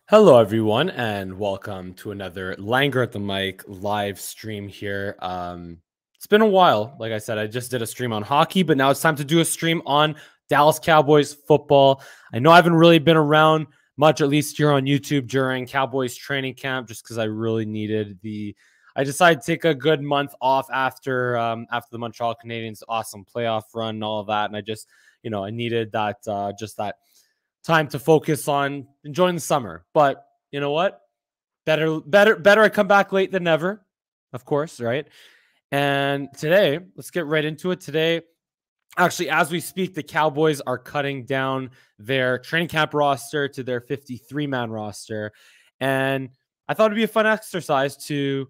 Hello, everyone, and welcome to another Langer at the Mic live stream here. It's been a while. Like I said, I just did a stream on hockey, but now it's time to do a stream on Dallas Cowboys football. I know I haven't really been around much, at least here on YouTube during Cowboys training camp, just because I really needed I decided to take a good month off after the Montreal Canadiens' awesome playoff run and all of that, and I needed that that time to focus on enjoying the summer. But you know what? Better I come back late than never, of course, right? And today, let's get right into it. Today, actually, as we speak, the Cowboys are cutting down their training camp roster to their 53-man roster. And I thought it'd be a fun exercise to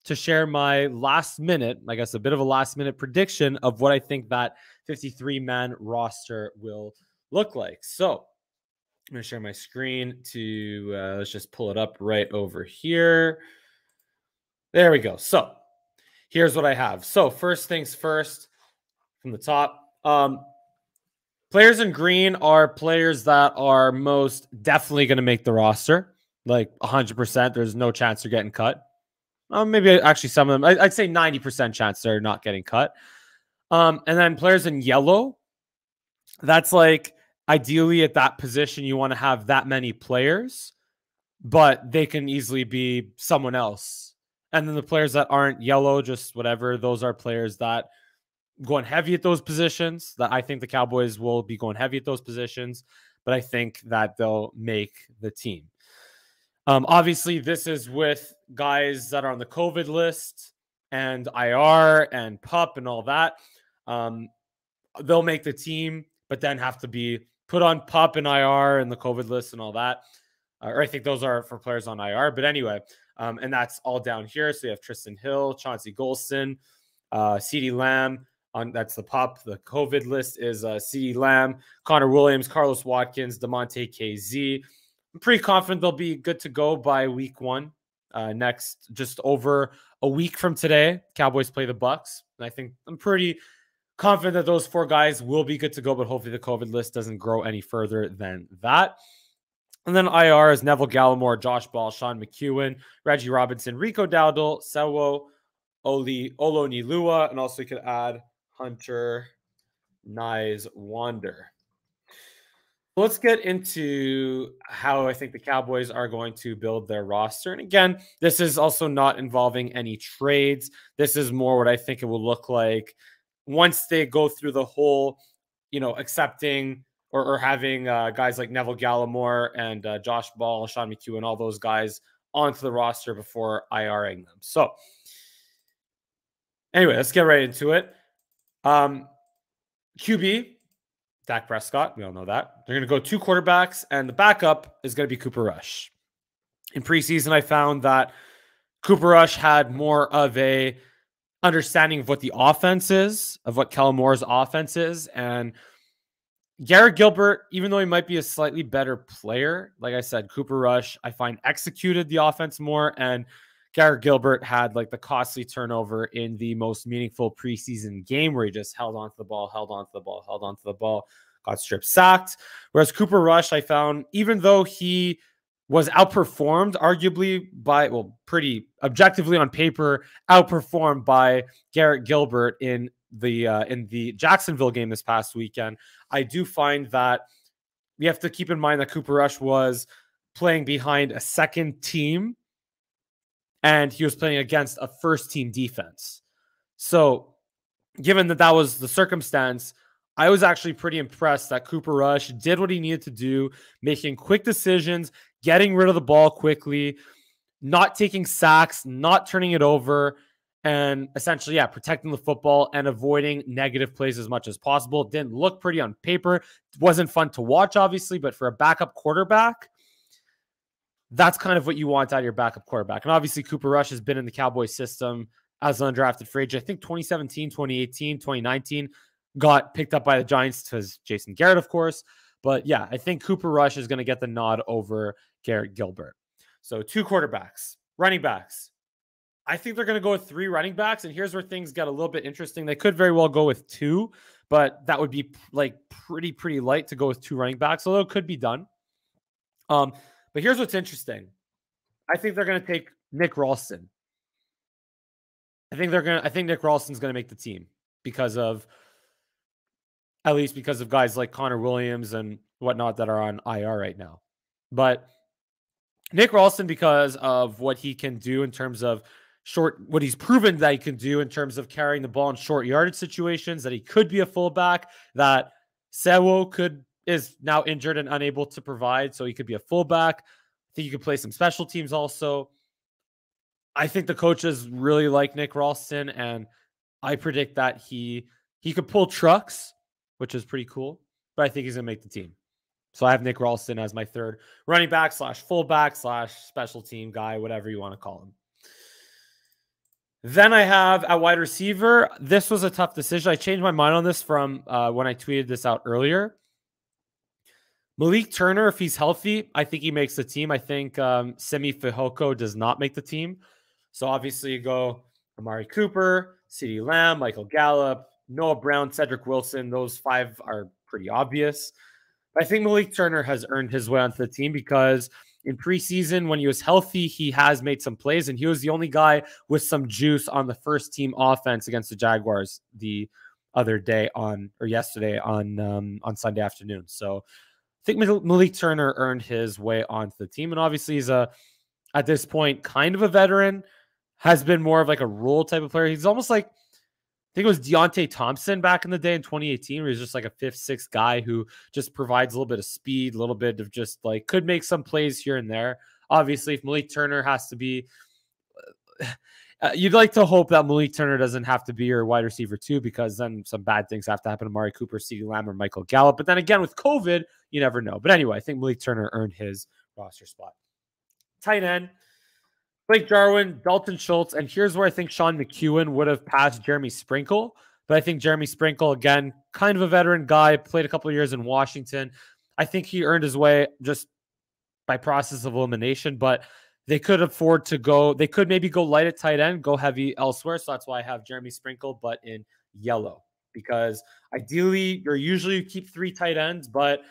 share my last minute, I guess a bit of a last minute prediction of what I think that 53-man roster will look like. So I'm going to share my screen to, let's just pull it up right over here. There we go. So here's what I have. So first things first, from the top, players in green are players that are most definitely going to make the roster, like 100%. There's no chance they're getting cut. Maybe actually some of them, I'd say 90% chance they're not getting cut. And then players in yellow, that's like ideally at that position, you want to have that many players, but they can easily be someone else. And then the players that aren't yellow, just whatever, those are players that going heavy at those positions, that I think the Cowboys will be going heavy at those positions, but I think that they'll make the team. Obviously, this is with guys that are on the COVID list and IR and PUP and all that. They'll make the team, but then have to be put on PUP and IR and the COVID list and all that. Or I think those are for players on IR. But anyway, and that's all down here. So you have Tristan Hill, Chauncey Golston, CeeDee Lamb. That's the PUP. The COVID list is CeeDee Lamb, Connor Williams, Carlos Watkins, DeMonte KZ. I'm pretty confident they'll be good to go by week one. Next, just over a week from today, Cowboys play the Bucks. And I think I'm pretty confident that those four guys will be good to go, but hopefully the COVID list doesn't grow any further than that. And then IR is Neville Gallimore, Josh Ball, Sean McEwen, Reggie Robinson, Rico Dowdle, Sewo, Olonilua, and also you could add Hunter Nyes Wander. Let's get into how I think the Cowboys are going to build their roster. And again, this is also not involving any trades. This is more what I think it will look like once they go through the whole, accepting or having guys like Neville Gallimore and Josh Ball, Sean McEwen, all those guys onto the roster before IRing them. So anyway, let's get right into it. QB, Dak Prescott. We all know that. They're going to go two quarterbacks, and the backup is going to be Cooper Rush. In preseason, I found that Cooper Rush had more of a understanding of what the offense is, of what Kellen Moore's offense is. And Garrett Gilbert, even though he might be a slightly better player, like I said, Cooper Rush, I find executed the offense more. And Garrett Gilbert had like the costly turnover in the most meaningful preseason game where he just held onto the ball, got strip sacked. Whereas Cooper Rush, I found, even though he was outperformed, arguably by, pretty objectively on paper, outperformed by Garrett Gilbert in the Jacksonville game this past weekend, I do find that we have to keep in mind that Cooper Rush was playing behind a second team and he was playing against a first-team defense. So given that was the circumstance, I was actually pretty impressed that Cooper Rush did what he needed to do, making quick decisions, getting rid of the ball quickly, not taking sacks, not turning it over, and essentially, protecting the football and avoiding negative plays as much as possible. It didn't look pretty on paper. It wasn't fun to watch, obviously, but for a backup quarterback, that's kind of what you want out of your backup quarterback. And obviously, Cooper Rush has been in the Cowboys system as an undrafted free agent. I think 2017, 2018, 2019 got picked up by the Giants because Jason Garrett, of course. But yeah, I think Cooper Rush is going to get the nod over Garrett Gilbert. So two quarterbacks, running backs. I think they're going to go with three running backs. And here's where things get a little bit interesting. They could very well go with two, but that would be like pretty light to go with two running backs, although it could be done. But here's what's interesting. I think they're going to take Nick Ralston. I think Nick Ralston's going to make the team at least because of guys like Connor Williams and whatnot that are on IR right now. But Nick Ralston, because of what he can do in terms of what he's proven that he can do in terms of carrying the ball in short yardage situations, that he could be a fullback, that Sewo is now injured and unable to provide, so he could be a fullback. I think he could play some special teams also. I think the coaches really like Nick Ralston, and I predict that he could pull trucks, which is pretty cool, but I think he's going to make the team. So I have Nick Ralston as my third running back / fullback / special team guy, whatever you want to call him. Then I have at wide receiver. This was a tough decision. I changed my mind on this from when I tweeted this out earlier. Malik Turner, if he's healthy, I think he makes the team. I think Semi Fehoko does not make the team. So obviously you go Amari Cooper, CeeDee Lamb, Michael Gallup, Noah Brown, Cedric Wilson. Those 5 are pretty obvious. But I think Malik Turner has earned his way onto the team because in preseason, when he was healthy, he has made some plays, and he was the only guy with some juice on the first team offense against the Jaguars the yesterday on Sunday afternoon. So I think Malik Turner earned his way onto the team, and obviously he's at this point kind of a veteran, has been more of like a role type of player. He's almost like, I think it was Deontay Thompson back in the day in 2018, where he's just like a 5th, 6th guy who just provides a little bit of speed, a little bit of just like could make some plays here and there. Obviously, if Malik Turner has to be, you'd like to hope that Malik Turner doesn't have to be your wide receiver too, because then some bad things have to happen to Amari Cooper, CeeDee Lamb, or Michael Gallup. But then again, with COVID, you never know. But anyway, I think Malik Turner earned his roster spot. Tight end, Blake Jarwin, Dalton Schultz, and here's where I think Sean McEwen would have passed Jeremy Sprinkle. But I think Jeremy Sprinkle, again, kind of a veteran guy, played a couple of years in Washington. I think he earned his way just by process of elimination, but they could afford to go. They could maybe go light at tight end, go heavy elsewhere. So that's why I have Jeremy Sprinkle, but in yellow, because ideally you keep 3 tight ends, but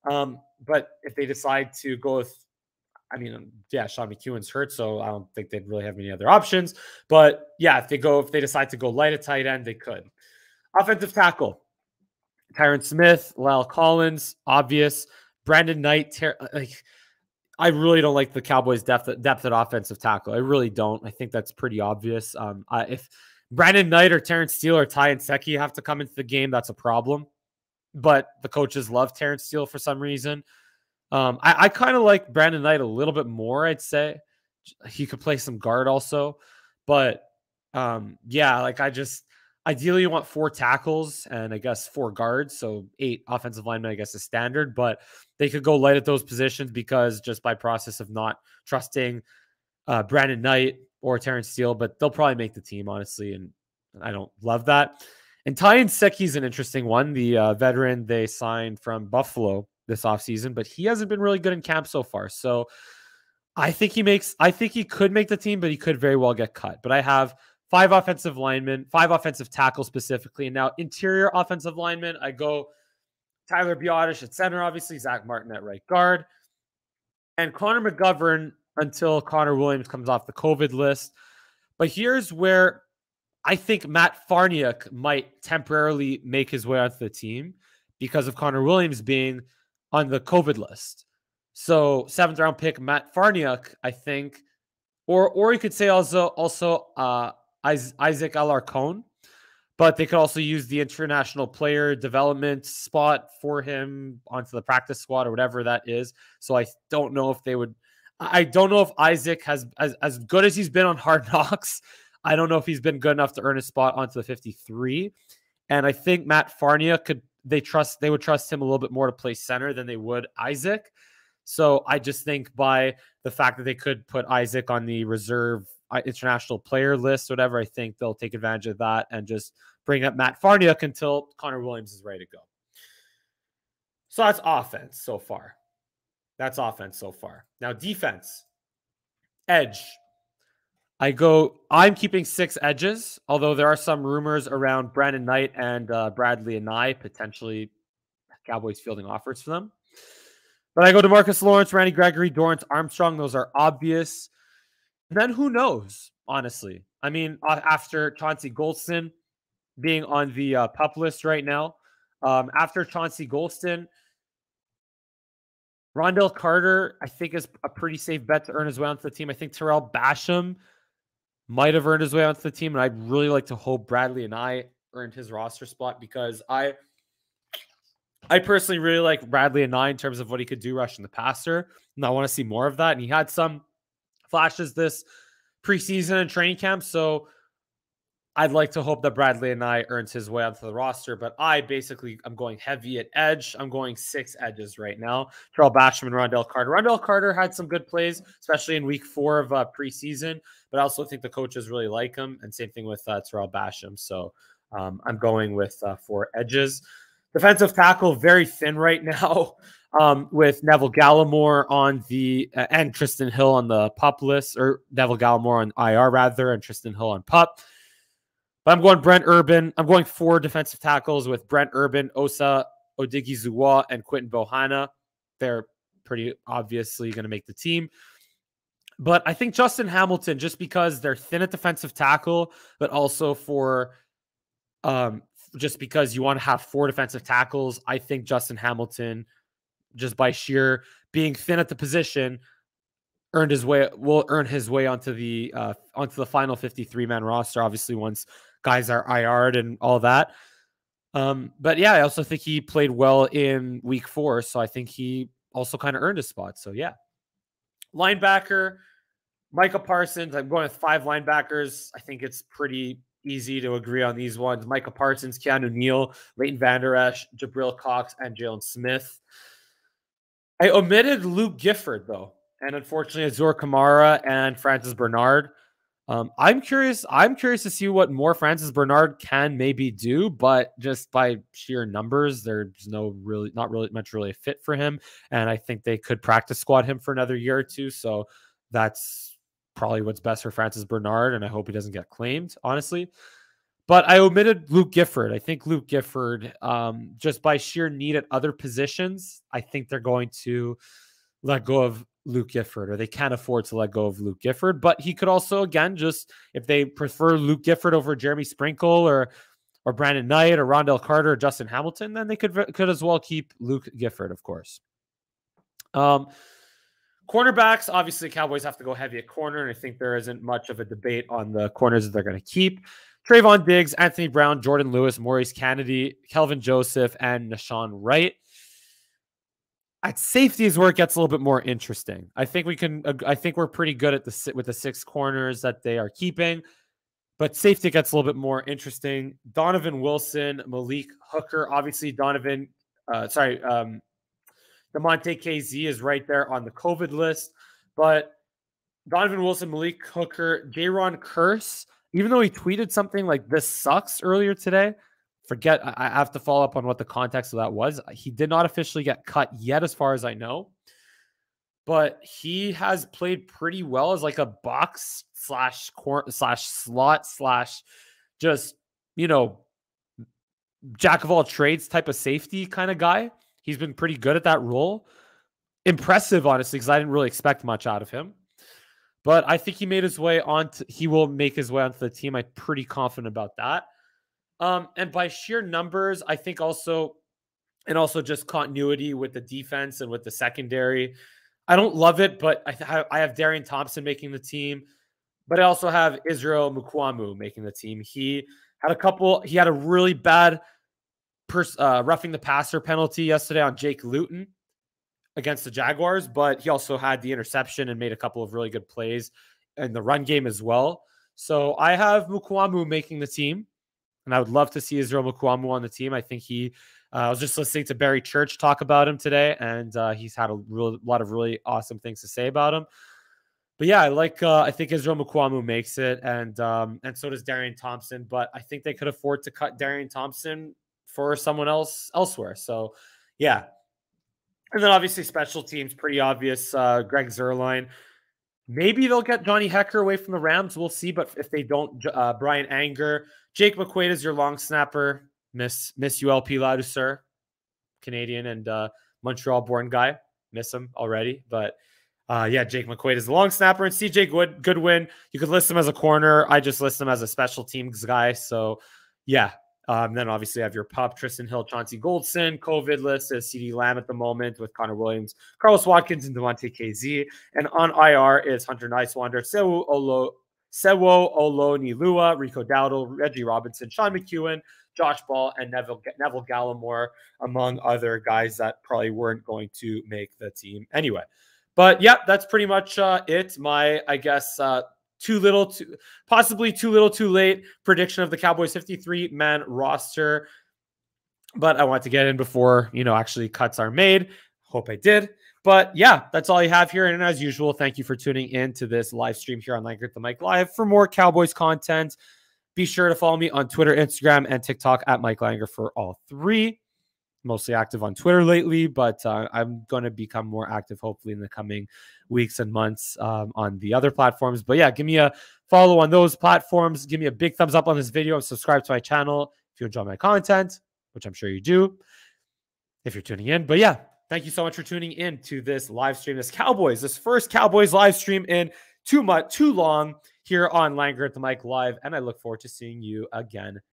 if they decide to go with, Sean McEwen's hurt, so I don't think they'd really have any other options. But yeah, if they decide to go light at tight end, they could. Offensive tackle, Tyron Smith, Lyle Collins, obvious. Brandon Knight, I really don't like the Cowboys' depth at offensive tackle. I really don't. I think that's pretty obvious. If Brandon Knight or Terrence Steele or Ty Nsekhe have to come into the game, that's a problem. But the coaches love Terrence Steele for some reason. I kind of like Brandon Knight a little bit more, I'd say. He could play some guard also. But ideally you want 4 tackles and I guess 4 guards. So 8 offensive linemen, I guess, is standard. But they could go light at those positions because just by process of not trusting Brandon Knight or Terrence Steele, but they'll probably make the team, honestly. And I don't love that. And Ty Nsekhe is an interesting one. The veteran they signed from Buffalo this offseason, but he hasn't been really good in camp so far. So I think he could make the team, but he could very well get cut. But I have 5 offensive linemen, 5 offensive tackles specifically. And now interior offensive linemen, I go Tyler Biadasz at center, obviously, Zach Martin at right guard, and Connor McGovern until Connor Williams comes off the COVID list. But here's where I think Matt Farniak might temporarily make his way onto the team because of Connor Williams being on the COVID list. So 7th round pick Matt Farniak, I think, or you could say also Isaac Alarcon, but they could also use the international player development spot for him onto the practice squad or whatever that is. So I don't know if they would. I don't know if Isaac has as good as he's been on Hard Knocks. I don't know if he's been good enough to earn a spot onto the 53. And I think Matt Farniak they would trust him a little bit more to play center than they would Isaac. So I just think by the fact that they could put Isaac on the reserve international player list, whatever, I think they'll take advantage of that and just bring up Matt Farniak until Connor Williams is ready to go. So that's offense so far. Now defense, edge. I'm keeping 6 edges, although there are some rumors around Brandon Knight and Bradley and potentially Cowboys fielding offers for them. But I go to Marcus Lawrence, Randy Gregory, Dorrance Armstrong. Those are obvious. And then who knows, honestly? I mean, after Chauncey Golston being on the PUP list right now, after Chauncey Golston, Rondell Carter, I think, is a pretty safe bet to earn his way onto the team. I think Terrell Basham might have earned his way onto the team, and I'd really like to hope Bradley and I earned his roster spot because I personally really like Bradley and I in terms of what he could do rushing the passer, and I want to see more of that. And he had some flashes this preseason and training camp, so I'd like to hope that Bradley and I earns his way onto the roster, but I'm going heavy at edge. I'm going 6 edges right now. Terrell Basham and Rondell Carter. Rondell Carter had some good plays, especially in week 4 of preseason, but I also think the coaches really like him, and same thing with Terrell Basham. So I'm going with 4 edges. Defensive tackle, very thin right now with Neville Gallimore on the and Tristan Hill on the PUP list, or Neville Gallimore on IR rather, and Tristan Hill on PUP. But I'm going Brent Urban. I'm going 4 defensive tackles with Brent Urban, Osa Odighizuwa, and Quentin Bohanna. They're pretty obviously going to make the team. But I think Justin Hamilton, just because they're thin at defensive tackle, but also for just because you want to have 4 defensive tackles, I think Justin Hamilton, just by sheer being thin at the position, will earn his way onto the final 53-man roster. Obviously, once guys are IR'd and all that. But yeah, I also think he played well in week 4, so I think he also kind of earned his spot. So yeah, linebacker Micah Parsons. I'm going with 5 linebackers. I think it's pretty easy to agree on these ones. Micah Parsons, Keanu Neal, Leighton Vander Esch, Jabril Cox, and Jalen Smith. I omitted Luke Gifford though, and unfortunately Azur Kamara and Francis Bernard. I'm curious to see what more Francis Bernard can maybe do, but just by sheer numbers, there's not really much a fit for him. And I think they could practice squad him for another year or two. So that's probably what's best for Francis Bernard. And I hope he doesn't get claimed, honestly. But I omitted Luke Gifford. I think Luke Gifford, just by sheer need at other positions, I think they're going to let go of Luke Gifford, or they can't afford to let go of Luke Gifford. But he could also, again, just if they prefer Luke Gifford over Jeremy Sprinkle or Brandon Knight or Rondell Carter or Justin Hamilton, then they could as well keep Luke Gifford, of course. Cornerbacks, obviously, Cowboys have to go heavy at corner, and I think there isn't much of a debate on the corners that they're going to keep. Trayvon Diggs, Anthony Brown, Jordan Lewis, Maurice Kennedy, Kelvin Joseph, and Nashawn Wright. At safety is where it gets a little bit more interesting. I think we're pretty good at with the 6 corners that they are keeping, but safety gets a little bit more interesting. Donovan Wilson, Malik Hooker, obviously Demonte KZ is right there on the COVID list, but Donovan Wilson, Malik Hooker, Jaron Kearse, even though he tweeted something like "this sucks" earlier today, I have to follow up on what the context of that was. He did not officially get cut yet, as far as I know, but he has played pretty well as like a box / slot / just, jack of all trades type of safety kind of guy. He's been pretty good at that role. Impressive, honestly, because I didn't really expect much out of him. But I think he will make his way onto the team. I'm pretty confident about that. And by sheer numbers, I think also just continuity with the defense and with the secondary. I don't love it, but I have Darian Thompson making the team, but I also have Israel Mukwamu making the team. He had a really bad roughing the passer penalty yesterday on Jake Luton against the Jaguars, but he also had the interception and made a couple of really good plays in the run game as well. So I have Mukwamu making the team, and I would love to see Israel Mukwamu on the team. I think I was just listening to Barry Church talk about him today, and he's had a lot of really awesome things to say about him. But yeah, I think Israel Mukwamu makes it, and so does Darian Thompson. But I think they could afford to cut Darian Thompson for someone else elsewhere. So yeah. And then obviously special teams, pretty obvious. Greg Zuerlein. Maybe they'll get Johnny Hecker away from the Rams. We'll see. But if they don't, Brian Anger, Jake McQuaid is your long snapper. Miss ULP Ladouceur, Canadian and Montreal-born guy. miss him already. But yeah, Jake McQuaid is the long snapper, and CJ Goodwin, you could list him as a corner. I just list him as a special teams guy. So yeah. Then obviously I have your pup, Tristan Hill, Chauncey Goldson. COVID list is CeeDee Lamb at the moment with Connor Williams, Carlos Watkins, and Devontae KZ. And on IR is Hunter Nicewander, Sewo Olonilua, Rico Dowdle, Reggie Robinson, Sean McEwen, Josh Ball, and Neville Gallimore, among other guys that probably weren't going to make the team anyway. But yeah, that's pretty much it. My, I guess, possibly too little, too late prediction of the Cowboys 53-man roster. But I want to get in before, actually cuts are made. Hope I did. But yeah, that's all I have here. And as usual, thank you for tuning in to this live stream here on Linebacker at the Mic Live. For more Cowboys content, be sure to follow me on Twitter, Instagram, and TikTok at Mike Langer for all three. Mostly active on Twitter lately, but I'm going to become more active hopefully in the coming weeks and months on the other platforms. But yeah, give me a follow on those platforms. Give me a big thumbs up on this video and subscribe to my channel if you enjoy my content, which I'm sure you do if you're tuning in. But yeah, thank you so much for tuning in to this live stream, this first Cowboys live stream in too long here on Langer at the Mic Live. And I look forward to seeing you again